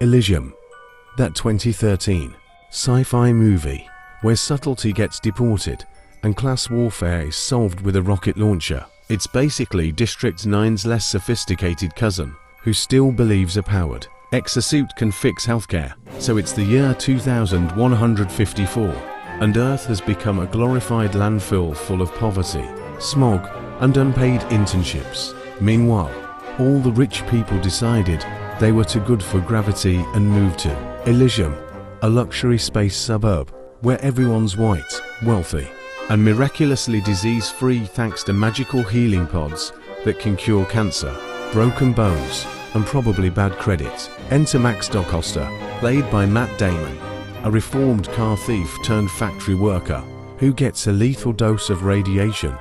Elysium, that 2013 sci-fi movie where subtlety gets deported and class warfare is solved with a rocket launcher. It's basically District 9's less sophisticated cousin, who still believes a powered exosuit can fix healthcare. So it's the year 2154, and Earth has become a glorified landfill full of poverty, smog, and unpaid internships. Meanwhile, all the rich people decided they were too good for gravity and moved to Elysium, a luxury space suburb where everyone's white, wealthy, and miraculously disease-free thanks to magical healing pods that can cure cancer, broken bones, and probably bad credit. Enter Max Docosta, played by Matt Damon, a reformed car thief turned factory worker who gets a lethal dose of radiation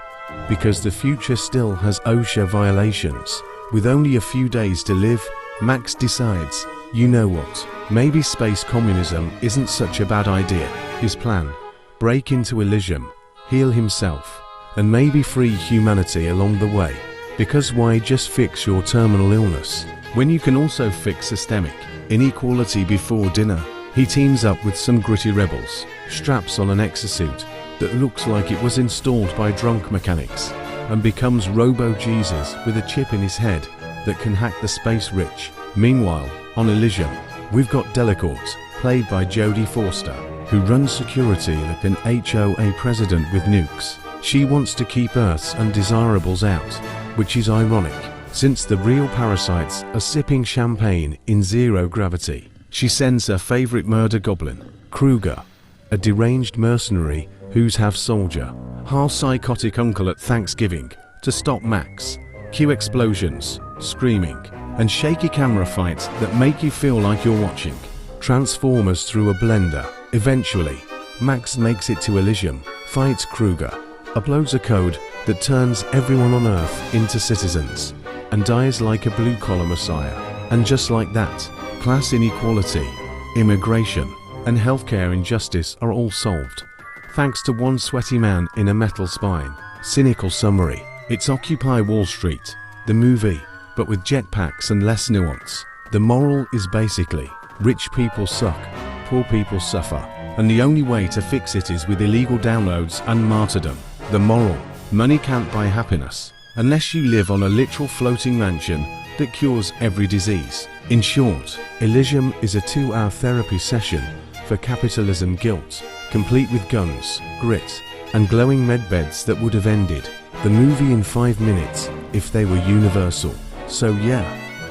because the future still has OSHA violations. With only a few days to live, Max decides, you know what, maybe space communism isn't such a bad idea. His plan: break into Elysium, heal himself, and maybe free humanity along the way. Because why just fix your terminal illness when you can also fix systemic inequality before dinner? He teams up with some gritty rebels, straps on an exosuit that looks like it was installed by drunk mechanics, and becomes Robo-Jesus with a chip in his head that can hack the space rich. Meanwhile, on Elysium, we've got Delacourt, played by Jodie Foster, who runs security like an HOA president with nukes. She wants to keep Earth's undesirables out, which is ironic, since the real parasites are sipping champagne in zero gravity. She sends her favorite murder goblin, Kruger, a deranged mercenary who's half soldier, half psychotic uncle at Thanksgiving, to stop Max. Cue explosions, screaming, and shaky camera fights that make you feel like you're watching Transformers through a blender. Eventually, Max makes it to Elysium, fights Kruger, uploads a code that turns everyone on Earth into citizens, and dies like a blue-collar messiah. And just like that, class inequality, immigration, and healthcare injustice are all solved, thanks to one sweaty man in a metal spine. Cynical summary: it's Occupy Wall Street, the movie, but with jetpacks and less nuance. The moral is basically, rich people suck, poor people suffer, and the only way to fix it is with illegal downloads and martyrdom. The moral: money can't buy happiness, unless you live on a literal floating mansion that cures every disease. In short, Elysium is a 2-hour therapy session for capitalism guilt, complete with guns, grit, and glowing medbeds that would have ended the movie in 5 minutes if they were universal. So yeah,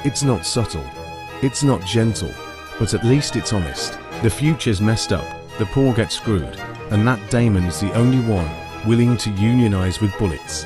it's not subtle, it's not gentle, but at least it's honest. The future's messed up, the poor get screwed, and Matt Damon's the only one willing to unionize with bullets.